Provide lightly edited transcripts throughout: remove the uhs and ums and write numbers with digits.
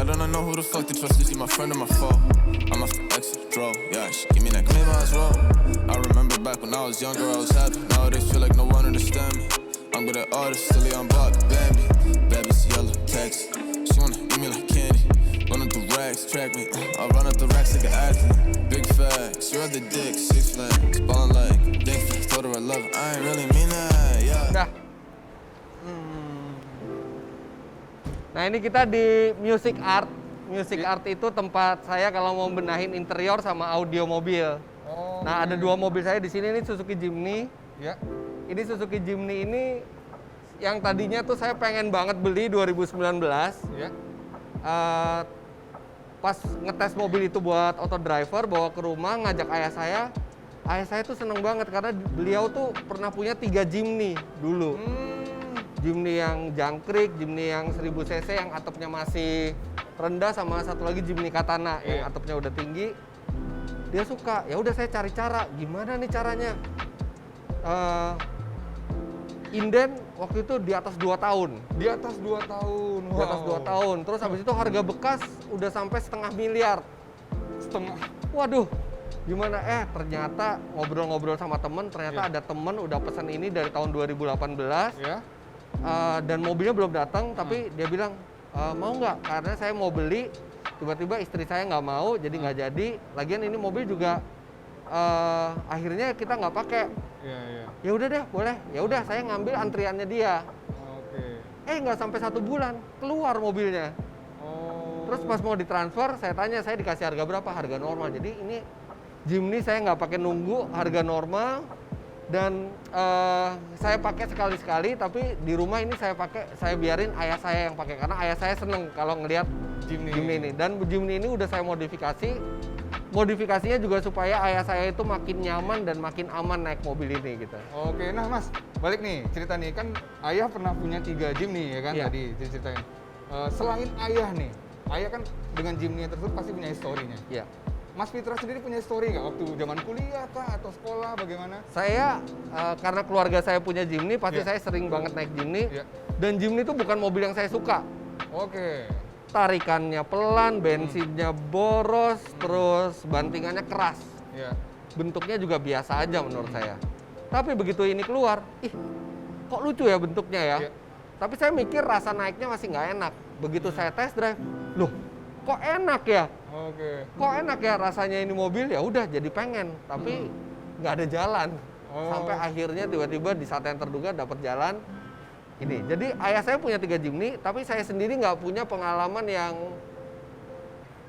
I don't know who the fuck to trust. Is he my friend or my foe? I'm off the exit, draw. Yeah, she give me that claim I was wrong. I remember back when I was younger, I was happy. Nowadays feel like no one understand me. I'm good at artists, still on block, Bambi. Baby's yellow, text. She wanna eat me like candy. Run up the racks, track me. I'll run up the racks like an athlete. Big facts, you're the dick, 6 flags. Ballin' like, think fast, told her I love her. I ain't really mean that, yeah. Udah. Nah ini kita di Music Art. Music Art itu tempat saya kalau mau benahin interior sama audio mobil. Oh, Nah ada 2 mobil saya di sini, ini Suzuki Jimny. ya. Ini Suzuki Jimny ini yang tadinya tuh saya pengen banget beli 2019. Ya. Pas ngetes mobil itu buat auto driver, bawa ke rumah, ngajak ayah saya. Ayah saya tuh seneng banget karena beliau tuh pernah punya 3 Jimny dulu. Jimny yang jangkrik, Jimny yang 1000 cc yang atapnya masih rendah, sama satu lagi Jimny Katana yang atapnya udah tinggi. Dia suka. Ya udah saya cari cara. Gimana nih caranya? Inden waktu itu di atas 2 tahun. Di atas 2 tahun. Wow. Di atas 2 tahun. Terus habis itu harga bekas udah sampai 500 miliar. Setengah. Waduh, gimana? Ternyata ngobrol-ngobrol sama temen, ternyata ada temen udah pesan ini dari tahun 2018. Ya. Dan mobilnya belum datang, tapi dia bilang, mau nggak? Karena saya mau beli, tiba-tiba istri saya nggak mau, jadi nggak jadi. Lagian ini mobil juga akhirnya kita nggak pakai. Iya, iya. Ya udah deh, boleh. Ya udah, saya ngambil antriannya dia. Oke. Nggak sampai 1 bulan keluar mobilnya. Oh. Terus pas mau ditransfer, saya tanya, saya dikasih harga berapa? Harga normal. Jadi ini Jimny saya nggak pakai nunggu, harga normal. Dan saya pakai sekali-sekali, tapi di rumah ini saya biarin ayah saya yang pakai karena ayah saya seneng kalau ngelihat Jimny ini. Dan Jimny ini udah saya modifikasinya juga supaya ayah saya itu makin nyaman dan makin aman naik mobil ini gitu. Oke, nah Mas, balik nih cerita nih, kan ayah pernah punya 3 Jimny ya kan, Iya. tadi diceritain. Selain ayah nih, ayah kan dengan Jimny tersebut pasti punya historinya. Iya. Mas Fitra sendiri punya story nggak waktu zaman kuliah kah atau sekolah bagaimana? Saya karena keluarga saya punya Jimny, pasti Iya. saya sering banget naik Jimny. Iya. Dan Jimny itu bukan mobil yang saya suka. Oke. Tarikannya pelan, bensinnya boros, terus bantingannya keras. Ya. Bentuknya juga biasa aja menurut saya. Tapi begitu ini keluar, kok lucu ya bentuknya ya. Iya. Tapi saya mikir rasa naiknya masih nggak enak. Begitu saya test drive, loh kok enak ya? Oke. Kok enak ya rasanya ini mobil, ya udah jadi pengen. Tapi nggak ada jalan. Oh. Sampai akhirnya tiba-tiba di saat yang terduga dapat jalan ini. Jadi ayah saya punya 3 Jimny, tapi saya sendiri nggak punya pengalaman yang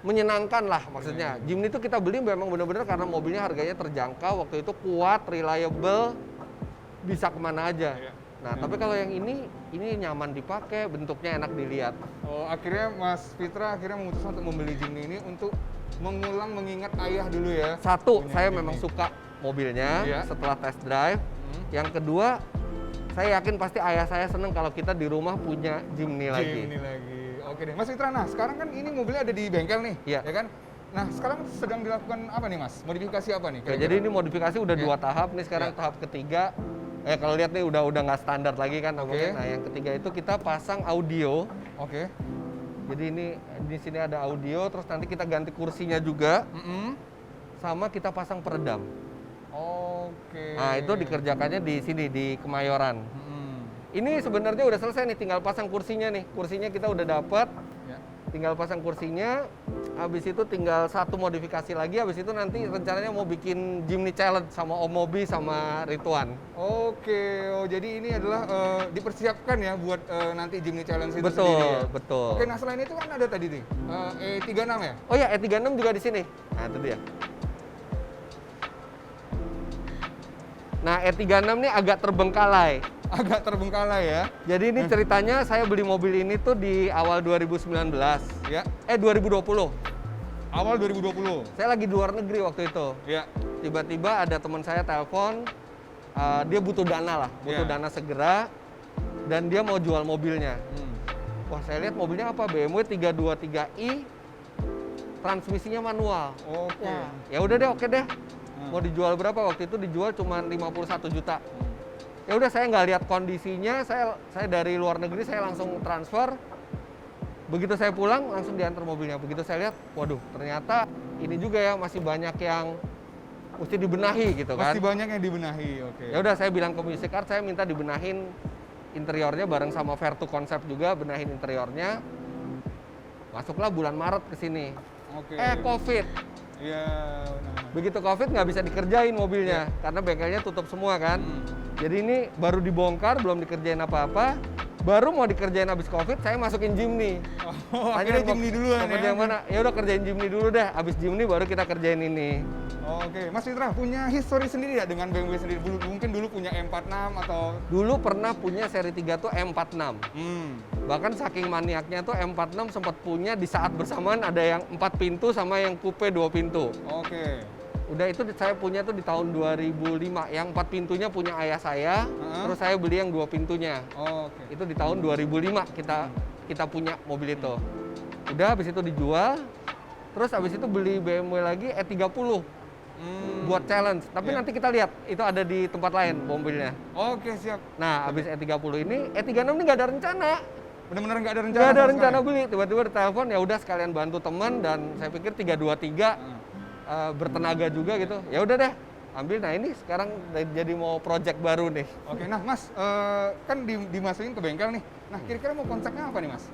menyenangkan lah maksudnya. Jimny itu kita beli memang benar-benar karena mobilnya harganya terjangkau, waktu itu kuat, reliable, bisa kemana aja. Iya. Nah, tapi kalau yang ini nyaman dipakai, bentuknya enak dilihat. Oh, akhirnya Mas Fitra akhirnya memutuskan untuk membeli Jimny ini untuk mengingat ayah dulu ya. Satu, Punya saya Jimny. memang suka mobilnya Iya. setelah test drive. Yang kedua, saya yakin pasti ayah saya seneng kalau kita di rumah punya Jimny lagi. Jimny lagi. Oke deh, Mas Fitra. Nah, sekarang kan ini mobilnya ada di bengkel nih, Iya. ya kan? Nah, sekarang sedang dilakukan apa nih, Mas? Modifikasi apa nih? Ya, jadi ini modifikasi udah Iya. 2 tahap nih, sekarang Iya. tahap ketiga. Kalau lihat nih udah nggak standar lagi kan Oke. namanya. Nah, yang ketiga itu kita pasang audio. Oke. Jadi ini di sini ada audio, terus nanti kita ganti kursinya juga, sama kita pasang peredam. Oke. Nah, itu dikerjakannya di sini di Kemayoran. Ini sebenarnya udah selesai nih, tinggal pasang kursinya nih. Kursinya kita udah dapat. Ya. Tinggal pasang kursinya. Habis itu tinggal 1 modifikasi lagi. Habis itu nanti rencananya mau bikin Jimny Challenge sama Om Mobi sama Rituan. Oke, jadi ini adalah dipersiapkan ya buat nanti Jimny Challenge itu Betul, sendiri ya? betul. Oke, nah selain itu kan ada tadi nih, E36 ya? Oh ya, E36 juga di sini. Nah, itu dia. Nah, E36 nih agak terbengkalai. Agak terbengkalai ya? Jadi ini ceritanya saya beli mobil ini tuh di awal 2019. Ya, 2020. awal 2020. Saya lagi di luar negeri waktu itu. Ya, Tiba-tiba ada teman saya telepon, dia butuh dana lah, butuh Iya. dana segera, dan dia mau jual mobilnya. Wah, saya lihat mobilnya apa? BMW 323i, transmisinya manual. oke. Wah, ya udah deh, oke deh. Mau dijual berapa? Waktu itu dijual cuma 51 juta. Ya udah, saya nggak lihat kondisinya, saya dari luar negeri saya langsung transfer. begitu saya pulang langsung diantar mobilnya. Begitu saya lihat, waduh ternyata ini juga ya masih banyak yang mesti dibenahi gitu kan. Masih banyak yang dibenahi, oke. Ya udah saya bilang ke Music Art, saya minta dibenahin interiornya bareng sama Vertu Concept juga, benahin interiornya. Masuklah bulan Maret ke sini. Oke. Covid. Iya, benar. Begitu Covid nggak bisa dikerjain mobilnya karena bengkelnya tutup semua kan. Jadi ini baru dibongkar, belum dikerjain apa-apa. Baru mau dikerjain habis Covid, saya masukin Jimny. Oh, akhirnya Jimny duluan ya. Yang mana? Ya udah kerjain Jimny dulu deh. Habis Jimny baru kita kerjain ini. Oke, Mas Fitra punya histori sendiri ya dengan BMW sendiri? Mungkin dulu punya M46 atau? Dulu pernah punya seri 3 tuh M46. Bahkan saking maniaknya tuh M46 sempat punya di saat bersamaan ada yang 4 pintu sama yang coupe 2 pintu. Oke. Udah itu saya punya tuh di tahun 2005. Yang 4 pintunya punya ayah saya, terus saya beli yang 2 pintunya. Oke. Itu di tahun 2005 kita punya mobil itu. Udah habis itu dijual. Terus habis itu beli BMW lagi E30. Buat challenge, tapi nanti kita lihat itu ada di tempat lain mobilnya. Oke, siap. Nah, habis E30 ini, E36 ini nggak ada rencana. Benar-benar nggak ada rencana? Nggak ada rencana beli, tiba-tiba ditelepon, ya udah sekalian bantu teman dan saya pikir 323 bertenaga juga gitu. Ya udah deh, ambil. Nah ini sekarang jadi mau project baru nih. Oke, nah Mas, kan dimasukin ke bengkel nih. Nah, kira-kira mau konsepnya apa nih Mas?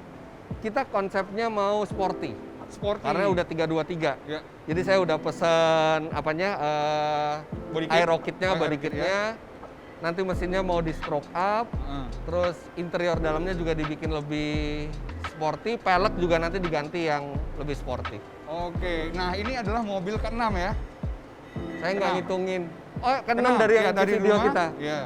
Kita konsepnya mau sporty. Sporty. Karena udah 323. Ya. Jadi saya udah pesen Body kit. aero kitnya, body Aero kit, kitnya. Nanti mesinnya mau di stroke up. Terus interior dalamnya juga dibikin lebih sporty. Pelek juga nanti diganti yang lebih sporty. Oke, nah ini adalah mobil ke-6 ya? Saya nggak ngitungin. Oh, ke-6 Ke-6, dari ya, dari video rumah, kita. Iya.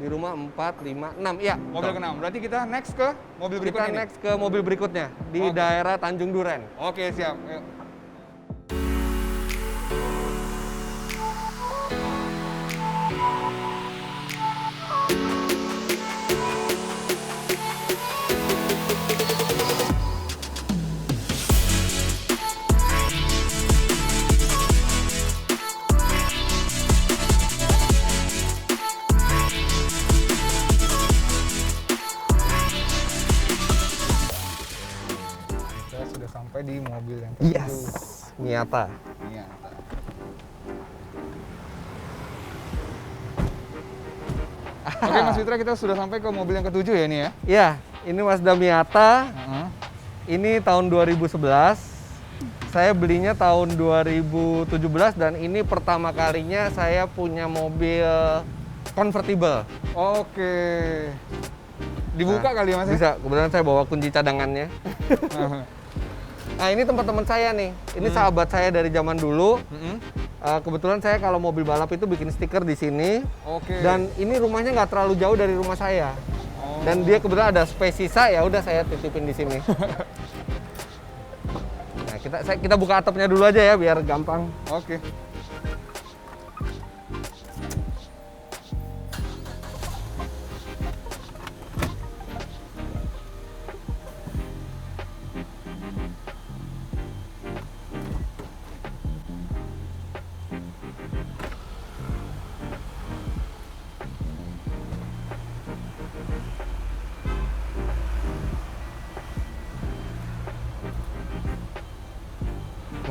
Di rumah 4, 5, 6. Iya. Mobil ke-6. Berarti kita next ke mobil Kita berikutnya nih? next ke mobil berikutnya di Oke. daerah Tanjung Duren. Oke, siap. Ayo. Saya sudah sampai di mobil yang ke-7. Miata. Iya. Oke Mas Fitra, kita sudah sampai ke mobil yang ke-7 ya ini ya? Iya, ini Mazda Miata. Heeh. Ini tahun 2011. Saya belinya tahun 2017 dan ini pertama kalinya saya punya mobil convertible. Oke. Dibuka Nah, kali ya Mas ya? Bisa, kebetulan saya bawa kunci cadangannya. Heeh. Nah ini tempat teman saya nih. Ini sahabat saya dari zaman dulu. Mm-mm. Kebetulan saya kalau mobil balap itu bikin stiker di sini. Oke. Dan ini rumahnya nggak terlalu jauh dari rumah saya. Oh. Dan dia kebetulan ada space sisa, ya udah saya titipin di sini. Nah kita buka atapnya dulu aja ya biar gampang. Oke.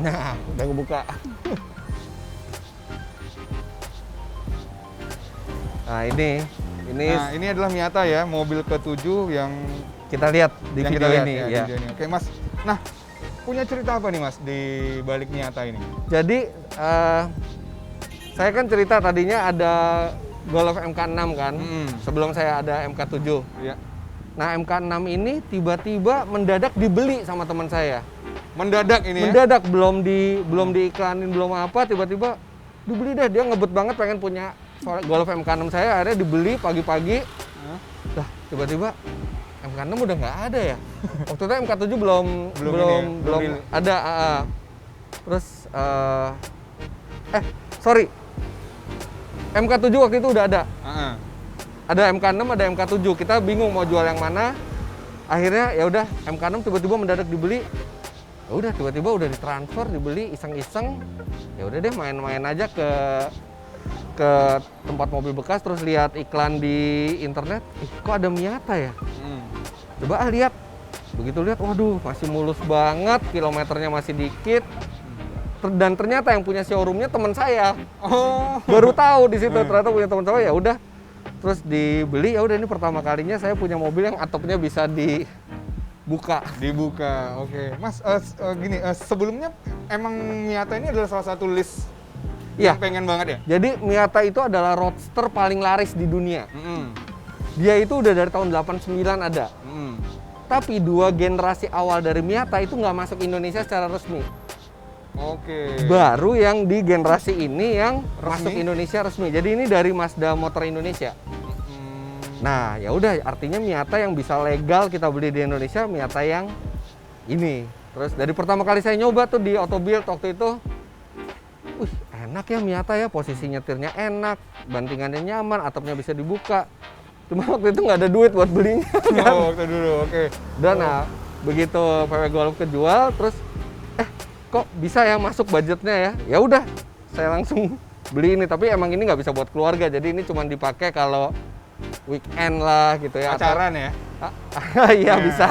Nah, udah ngebuka. Nah Ini adalah Miata ya, mobil ke-7 yang kita lihat di yang video kita lihat ini ya, di ya. video ini. Oke Mas, nah punya cerita apa nih Mas di balik Miata ini? Jadi saya kan cerita tadinya ada Golf MK6 kan, sebelum saya ada MK7. Iya. Nah MK6 ini tiba-tiba mendadak dibeli sama teman saya. Mendadak ini ya? Mendadak belum diiklanin belum apa, tiba-tiba dibeli deh. Dia ngebet banget pengen punya Golf MK6 saya, akhirnya dibeli pagi-pagi. Dah tiba-tiba MK6 udah nggak ada ya. Waktu itu MK7 belum ada. Terus sorry, MK7 waktu itu udah ada. Ada MK6, ada MK7. Kita bingung mau jual yang mana. Akhirnya ya udah MK6 tiba-tiba mendadak dibeli. Ya udah tiba-tiba udah ditransfer, dibeli iseng-iseng. Ya udah deh main-main aja ke tempat mobil bekas, terus lihat iklan di internet. Ih, kok ada Miata ya? Coba lihat begitu lihat, waduh masih mulus banget, kilometernya masih dikit. Dan ternyata yang punya showroomnya teman saya. Oh. Baru tahu di situ ternyata punya teman saya, ya udah. Terus dibeli, ya udah ini pertama kalinya saya punya mobil yang atapnya bisa dibuka. Dibuka, oke. Mas, gini, sebelumnya emang Miata ini adalah salah satu list Iya. yang pengen banget ya? Jadi Miata itu adalah roadster paling laris di dunia. Dia itu udah dari tahun 89 ada. Tapi 2 generasi awal dari Miata itu nggak masuk Indonesia secara resmi. Oke. Baru yang di generasi ini yang Resmi? masuk Indonesia resmi. Jadi ini dari Mazda Motor Indonesia. Nah, ya udah artinya Miata yang bisa legal kita beli di Indonesia, Miata yang ini. Terus dari pertama kali saya nyoba tuh di Autobild waktu itu, wih enak ya Miata ya, posisi nyetirnya enak, bantingannya nyaman, atapnya bisa dibuka. Cuma waktu itu nggak ada duit buat belinya. Kan? Oh, waktu dulu, oke. Dan nah, begitu VW Golf kejual, terus kok bisa ya masuk budgetnya ya? Ya udah, saya langsung beli ini. Tapi emang ini nggak bisa buat keluarga, jadi ini cuma dipakai kalau weekend lah gitu ya. Pacaran ya? Iya bisa.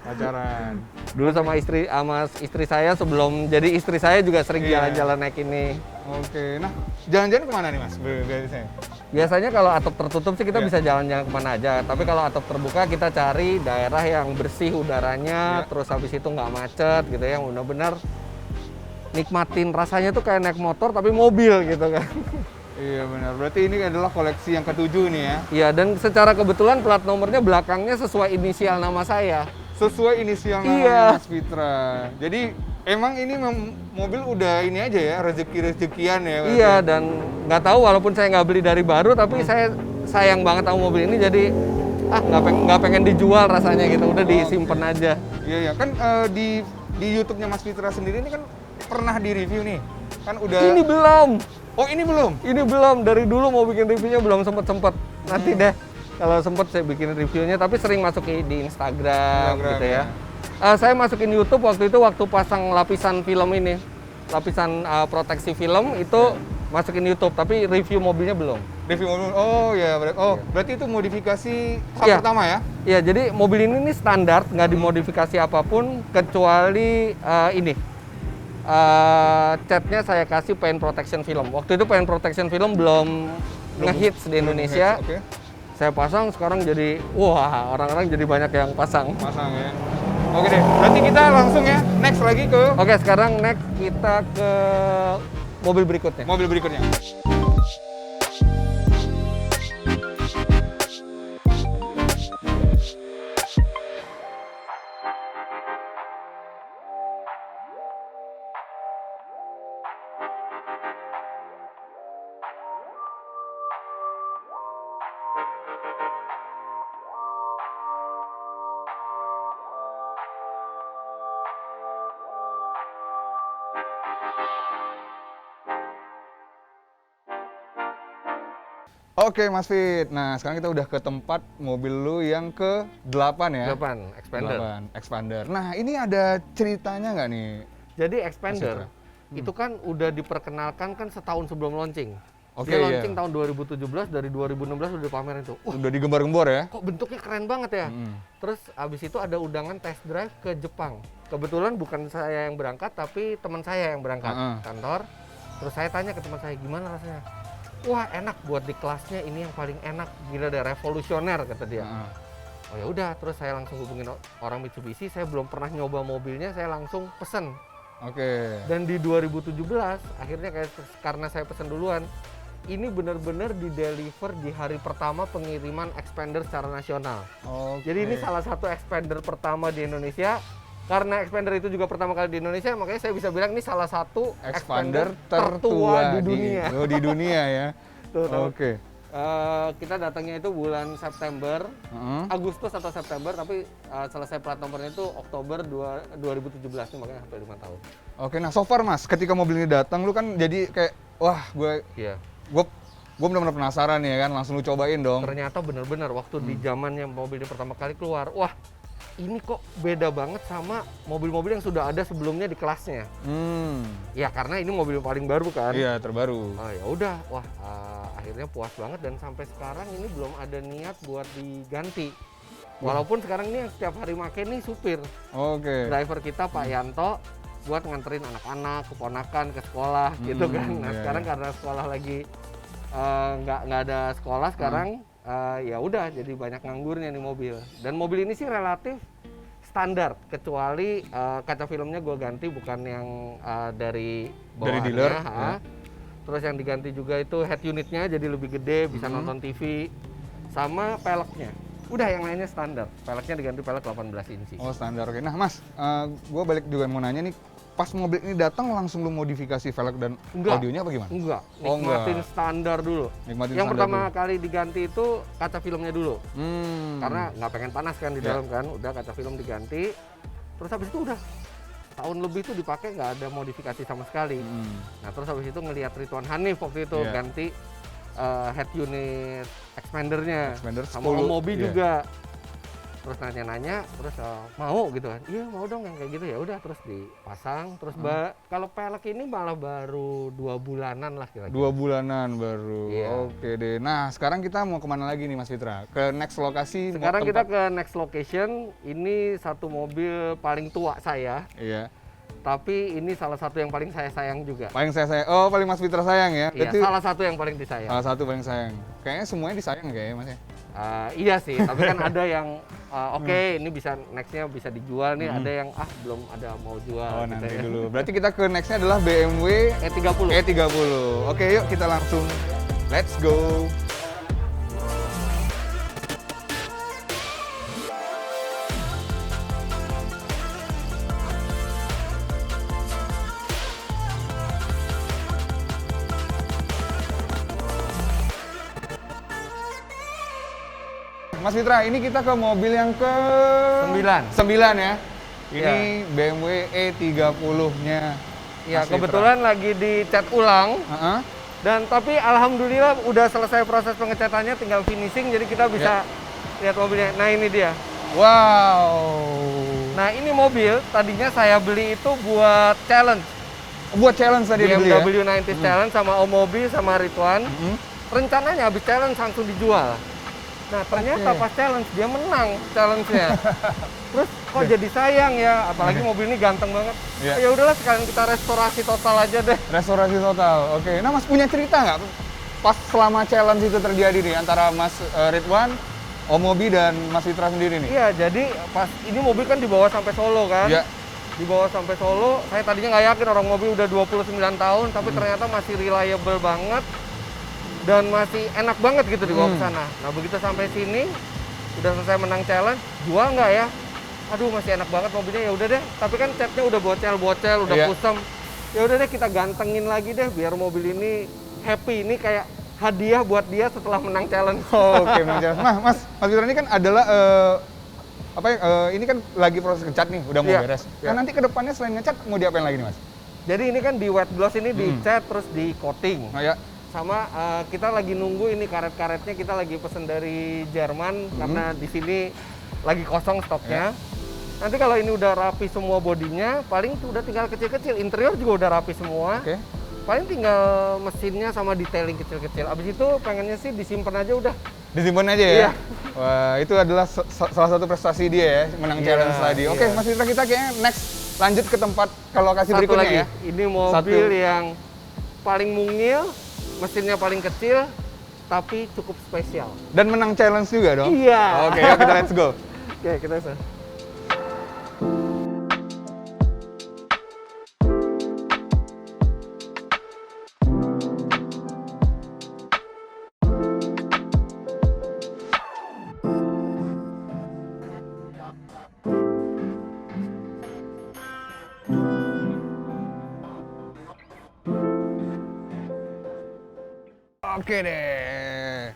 Pacaran. Dulu sama istri saya sebelum jadi istri saya juga sering Iya. jalan-jalan naik ini. Oke, nah jalan-jalan kemana nih Mas? Biasanya? Biasanya kalau atap tertutup sih kita Iya. bisa jalan-jalan kemana aja. Tapi kalau atap terbuka kita cari daerah yang bersih udaranya, Iya. terus habis itu nggak macet gitu ya, yang benar-benar nikmatin rasanya tuh kayak naik motor tapi mobil gitu kan. Iya benar, berarti ini adalah koleksi yang ke-7 nih ya? Iya, dan secara kebetulan plat nomornya belakangnya sesuai inisial nama saya. Sesuai inisial Iya. nama Mas Fitra. Jadi emang ini mobil udah ini aja ya, rezeki-rezekian ya? berarti? Iya, dan nggak tahu walaupun saya nggak beli dari baru, tapi saya sayang banget sama mobil ini, jadi nggak pengen dijual rasanya gitu, udah disimpan aja. Iya, iya. Kan di YouTube-nya Mas Fitra sendiri ini kan pernah di-review nih. Kan udah... Ini belum. Oh, ini belum? Ini belum, dari dulu mau bikin reviewnya belum sempet. Nanti deh, kalau sempet saya bikin reviewnya, tapi sering masuk di Instagram gitu ya. Saya masukin YouTube waktu itu waktu pasang lapisan film ini, lapisan proteksi film itu masukin YouTube, tapi review mobilnya belum. Review mobil, oh ya, berarti itu modifikasi tahap Iya. pertama ya? Iya, jadi mobil ini standar, nggak dimodifikasi apapun, kecuali ini. Catnya saya kasih paint protection film. Waktu itu paint protection film belum ngehits di Indonesia. Oke. Saya pasang, sekarang jadi, wah orang-orang jadi banyak yang pasang. Pasang ya. Oke deh, berarti kita langsung ya, next lagi ke Oke, sekarang next kita ke mobil berikutnya. mobil berikutnya. Oke Mas Fit, nah sekarang kita udah ke tempat mobil lu yang ke-8 ya? 8, Expander. 8, Expander. Nah ini ada ceritanya nggak nih? Jadi Expander Mas itu kan udah diperkenalkan kan setahun sebelum launching. Oke, Dia iya. launching tahun 2017, dari 2016 udah dipamerin tuh. Wah, Udah digembar-gembor ya? kok bentuknya keren banget ya. Terus abis itu ada undangan test drive ke Jepang. Kebetulan bukan saya yang berangkat, tapi teman saya yang berangkat kantor. Terus saya tanya ke teman saya, gimana rasanya? Wah enak, buat di kelasnya ini yang paling enak, gila deh, revolusioner kata dia. Oh ya udah, terus saya langsung hubungin orang Mitsubishi. Saya belum pernah nyoba mobilnya, saya langsung pesen. Oke. Dan di 2017 akhirnya karena saya pesen duluan, ini benar-benar di-deliver di hari pertama pengiriman Expander secara nasional. Jadi ini salah satu Expander pertama di Indonesia. Karena Expander itu juga pertama kali di Indonesia, makanya saya bisa bilang ini salah satu Expander tertua di dunia. Di dunia ya. Tuh. Oke. Kita datangnya itu bulan September, Agustus atau September, tapi selesai plat nomornya itu Oktober 2017 nih, makanya sampai 5 tahun. Oke, nah so far Mas, ketika mobil ini datang lu kan jadi kayak wah gue benar-benar penasaran ya kan, langsung lu cobain dong. Ternyata bener-bener waktu di zamannya mobil ini pertama kali keluar, wah ini kok beda banget sama mobil-mobil yang sudah ada sebelumnya di kelasnya. Ya karena ini mobil paling baru kan. Iya, terbaru. Ya udah, wah akhirnya puas banget, dan sampai sekarang ini belum ada niat buat diganti. Walaupun sekarang ini yang setiap hari make nih supir. Oke. Driver kita Pak Yanto buat nganterin anak-anak, keponakan ke sekolah gitu kan. Nah, sekarang karena sekolah lagi nggak ada sekolah sekarang, ya udah jadi banyak nganggurnya nih mobil. Dan mobil ini sih relatif standar, kecuali kaca filmnya gue ganti bukan yang dari bawahannya, dealer. Terus yang diganti juga itu head unitnya jadi lebih gede, bisa nonton TV, sama peleknya. Udah yang lainnya standar, peleknya diganti pelek 18 inci. Oh standar, oke. Nah Mas, gue balik juga mau nanya nih, pas mobil ini datang langsung lu modifikasi velg dan audionya apa gimana? Enggak, nikmatin standar dulu. Nikmatin yang standar pertama dulu. kali diganti itu kaca filmnya dulu. Karena nggak pengen panas kan di dalam kan, udah kaca film diganti. Terus habis itu udah tahun lebih itu dipakai nggak ada modifikasi sama sekali. Nah terus habis itu ngelihat Ridwan Hanif waktu itu ganti head unit expandernya sama Om Mobi juga. Terus nanya-nanya, terus mau gitu kan? Iya mau dong yang kayak gitu, ya udah terus dipasang. Terus kalau pelek ini malah baru 2 bulanan lah kira-kira. 2 bulanan baru. Oke deh. Nah sekarang kita mau kemana lagi nih Mas Fitra? Ke next lokasi? Sekarang kita ke next location. Ini satu mobil paling tua saya. Iya. Tapi ini salah satu yang paling saya sayang juga. Paling saya sayang. Oh paling Mas Fitra sayang ya? Iya, salah satu yang paling disayang. Salah satu paling sayang. Kayaknya semuanya disayang kayaknya Mas ya? Iya sih, tapi kan ada yang oke, ini bisa nextnya bisa dijual nih, ada yang belum ada mau jual. Oh gitu nanti ya. dulu. Berarti kita ke nextnya adalah BMW E30. E30. Oke yuk kita langsung let's go. Mas Fitra, ini kita ke mobil yang ke 9 ya. Ini BMW E30-nya. Ya, kebetulan lagi dicat ulang. Dan tapi alhamdulillah udah selesai proses pengecatannya, tinggal finishing, jadi kita bisa lihat mobilnya. Nah, ini dia. Wow. Nah, ini mobil tadinya saya beli itu buat challenge. Buat challenge tadi dibeli ya? BMW 90 challenge sama Om Mobi sama Ridwan. Rencananya habis challenge langsung dijual. Nah ternyata pas challenge dia menang challenge-nya. Terus kok jadi sayang ya, apalagi mobil ini ganteng banget. Ya udahlah sekalian kita restorasi total aja deh. Restorasi total, oke. Nah Mas punya cerita nggak pas selama challenge itu terjadi nih antara Mas Ridwan, Om Mobi dan Mas Fitra sendiri nih? Iya, jadi pas ini mobil kan dibawa sampai Solo kan. Iya. Dibawa sampai Solo, saya tadinya nggak yakin orang mobil udah 29 tahun, tapi ternyata masih reliable banget. Dan masih enak banget gitu dibawa ke sana. Nah begitu sampai sini, udah selesai menang challenge, jual nggak ya? Aduh masih enak banget mobilnya, ya udah deh. Tapi kan catnya udah bocel-bocel, udah kusam. Ya udah deh kita gantengin lagi deh, biar mobil ini happy. Ini kayak hadiah buat dia setelah menang challenge. Oke, menang challenge. Nah Mas Fitra ini kan adalah ini kan lagi proses ngecat nih, udah mau beres. Nah nanti ke depannya selain ngecat mau diapain lagi nih Mas? Jadi ini kan di wet gloss ini dicat terus di coating. Oh, ya. Sama kita lagi nunggu ini karet-karetnya, kita lagi pesen dari Jerman karena di sini lagi kosong stoknya. Nanti kalau ini udah rapi semua bodinya, paling udah tinggal kecil-kecil. Interior juga udah rapi semua. Paling tinggal mesinnya sama detailing kecil-kecil. Abis itu pengennya sih disimpan aja udah. Disimpan aja ya? Iya. Wah itu adalah salah satu prestasi dia ya, menang challenge tadi. Oke Mas Fitra, kita kayaknya next lanjut ke tempat ke lokasi berikutnya lagi. Ya. Ini mobil yang paling mungil, mesinnya paling kecil, tapi cukup spesial. Dan menang challenge juga dong? Iya. Oke, yuk kita let's go. Oke, kita bisa. Oke deh,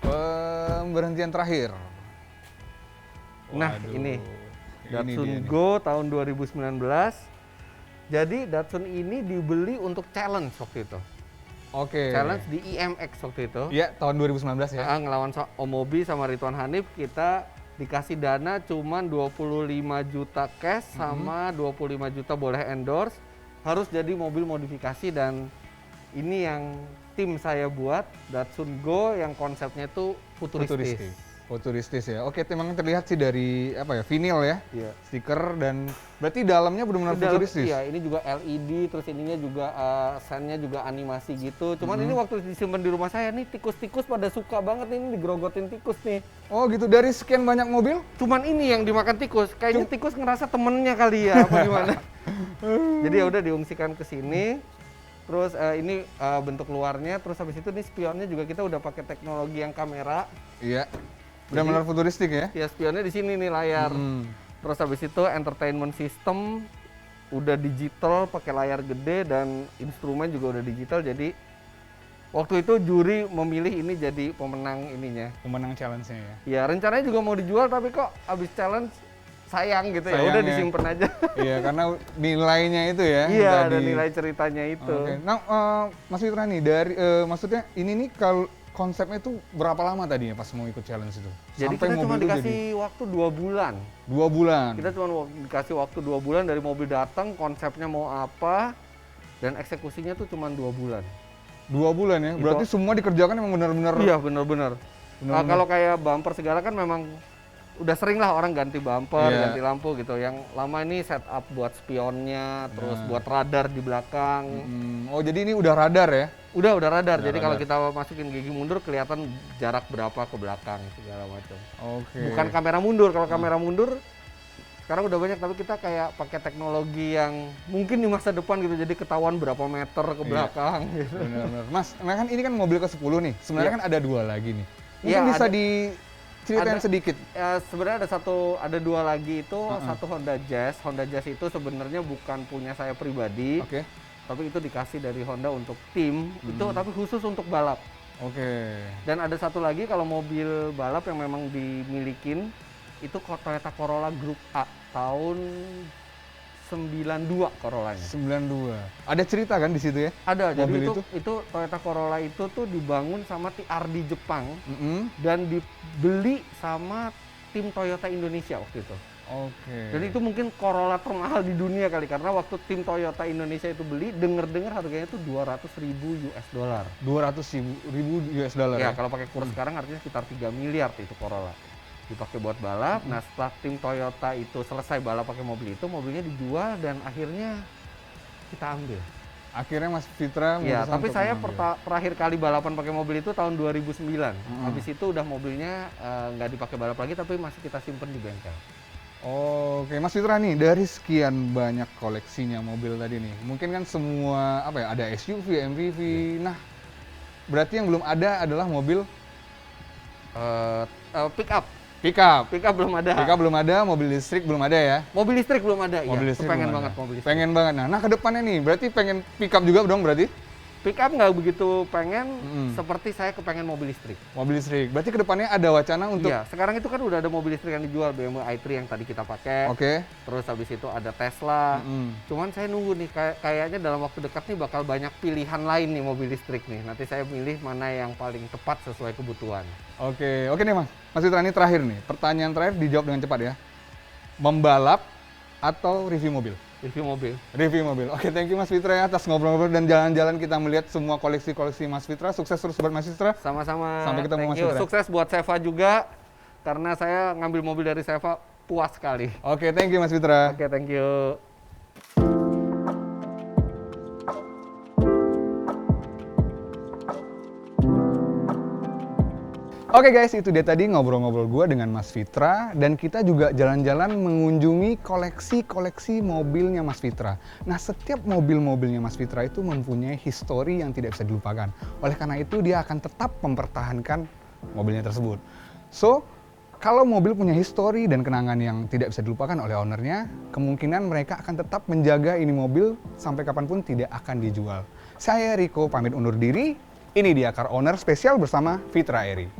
pemberhentian terakhir. Nah ini Datsun Go tahun 2019. Jadi Datsun ini dibeli untuk challenge waktu itu. Oke. Challenge di IMX waktu itu. Iya, tahun 2019 ya. Ngelawan Om Mobi sama Ridwan Hanif, kita dikasih dana cuman 25 juta cash sama 25 juta boleh endorse. Harus jadi mobil modifikasi, dan ini yang tim saya buat, Datsun Go yang konsepnya itu futuristis. Futuristis ya. Oke, memang terlihat sih dari apa ya, vinil ya, Iya. stiker, dan berarti dalamnya benar-benar futuristis. Iya, ini juga LED, terus ininya juga sennya juga animasi gitu. Cuman ini waktu disimpan di rumah saya nih, tikus-tikus pada suka banget ini digerogotin tikus nih. Oh gitu, dari sekian banyak mobil? Cuman ini yang dimakan tikus. Kayaknya tikus ngerasa temennya kali ya, apa gimana? Jadi ya udah diungsikan ke sini. Terus ini bentuk luarnya, terus habis itu nih spionnya juga kita udah pakai teknologi yang kamera. Iya. Benar-benar futuristik ya? Ya spionnya di sini nih layar. Terus habis itu entertainment system udah digital pakai layar gede dan instrumen juga udah digital. Jadi waktu itu juri memilih ini jadi pemenang ininya. Pemenang challenge-nya ya? Ya rencananya juga mau dijual tapi kok abis challenge sayang gitu ya. Sayang Udah ya. disimpan aja. Iya, karena nilainya itu ya. Iya, tadi. ada nilai ceritanya itu. Oke. Nah, Mas Fitra nih, dari maksudnya ini nih kalau konsepnya itu berapa lama tadinya pas mau ikut challenge itu? Jadi Sampai kita cuma mobil itu dikasih waktu 2 bulan. 2 bulan. Kita cuma dikasih waktu 2 bulan dari mobil datang, konsepnya mau apa, dan eksekusinya tuh cuma 2 bulan. 2 bulan ya? Itu- Berarti semua dikerjakan emang benar-benar. Iya benar-benar. Benar-benar. Kalau kayak bumper segala kan memang udah sering lah orang ganti bumper, Iya. ganti lampu gitu. Yang lama ini setup buat spionnya, terus Nah. buat radar di belakang. Oh, jadi ini udah radar ya? Udah radar. Udah Jadi kalau radar. kita masukin gigi mundur kelihatan jarak berapa ke belakang segala macam. Oke. Bukan kamera mundur. Kalau kamera mundur sekarang udah banyak, tapi kita kayak pakai teknologi yang mungkin di masa depan gitu, jadi ketahuan berapa meter ke Iya. belakang gitu. Benar-benar. Mas, nah kan ini kan mobil ke-10 nih. Sebenarnya Iya. kan ada 2 lagi nih. Mungkin Iya, bisa ada- diceritain ada- sedikit. Ya, sebenarnya ada 2 lagi itu, satu Honda Jazz. Honda Jazz itu sebenarnya bukan punya saya pribadi, Oke. tapi itu dikasih dari Honda untuk tim, itu tapi khusus untuk balap. Oke. Dan ada satu lagi kalau mobil balap yang memang dimilikin, itu Toyota Corolla Group A tahun 92 Corollanya. 92. Ada cerita kan di situ ya? Ada, jadi Mobil itu Toyota Corolla itu tuh dibangun sama TR di Jepang dan Mm-mm. dibeli sama tim Toyota Indonesia waktu itu. Oke. Jadi itu mungkin Corolla termahal di dunia kali, karena waktu tim Toyota Indonesia itu beli, denger-dengar harganya itu 200.000 US dollar. 200.000 US dollar Ya, ya? kalau pakai kurs sekarang artinya sekitar 3 miliar itu Corolla. Dipakai buat balap. Nah, setelah tim Toyota itu selesai balap pakai mobil itu, mobilnya dijual dan akhirnya kita ambil. Akhirnya Mas Fitra Ya, memutuskan tapi untuk saya mengambil. terakhir kali balapan pakai mobil itu tahun 2009. Habis itu udah mobilnya nggak dipakai balap lagi, tapi masih kita simpen di bengkel. Oke, Mas Fitra nih, dari sekian banyak koleksinya mobil tadi nih, mungkin kan semua apa ya, ada SUV, MPV. Nah, berarti yang belum ada adalah mobil Pick up belum ada. Pickup belum ada, mobil listrik belum ada ya? Mobil listrik belum ada. Mobil Iya, listrik pengen belum banget ada. mobil listrik. Pengen banget. Nah, ke depannya nih, berarti pengen pickup juga dong berarti? Pick up nggak begitu pengen, Mm-mm. seperti saya kepengen mobil listrik. Mobil listrik. Berarti ke depannya ada wacana untuk Iya, sekarang itu kan udah ada mobil listrik yang dijual, BMW i3 yang tadi kita pakai. Oke. Terus habis itu ada Tesla. Cuman saya nunggu nih, kayaknya dalam waktu dekat nih bakal banyak pilihan lain nih mobil listrik nih. Nanti saya pilih mana yang paling tepat sesuai kebutuhan. Oke nih Mas. Mas Fitra ini terakhir nih. Pertanyaan terakhir dijawab dengan cepat ya. Membalap atau review mobil? Review mobil. Review mobil. Oke, thank you Mas Fitra ya atas ngobrol-ngobrol dan jalan-jalan kita melihat semua koleksi-koleksi Mas Fitra. Sukses terus buat Mas Fitra. Sama-sama. Sampai ketemu, Thank Mas you. Fitra. Sukses buat Seva juga, karena saya ngambil mobil dari Seva puas sekali. Oke, thank you Mas Fitra. Oke, thank you. Oke guys, itu dia tadi ngobrol-ngobrol gue dengan Mas Fitra, dan kita juga jalan-jalan mengunjungi koleksi-koleksi mobilnya Mas Fitra. Nah, setiap mobil-mobilnya Mas Fitra itu mempunyai histori yang tidak bisa dilupakan. Oleh karena itu, dia akan tetap mempertahankan mobilnya tersebut. So, kalau mobil punya histori dan kenangan yang tidak bisa dilupakan oleh ownernya, kemungkinan mereka akan tetap menjaga ini mobil sampai kapanpun tidak akan dijual. Saya Riko pamit undur diri. Ini dia Car Owner spesial bersama Fitra Eri.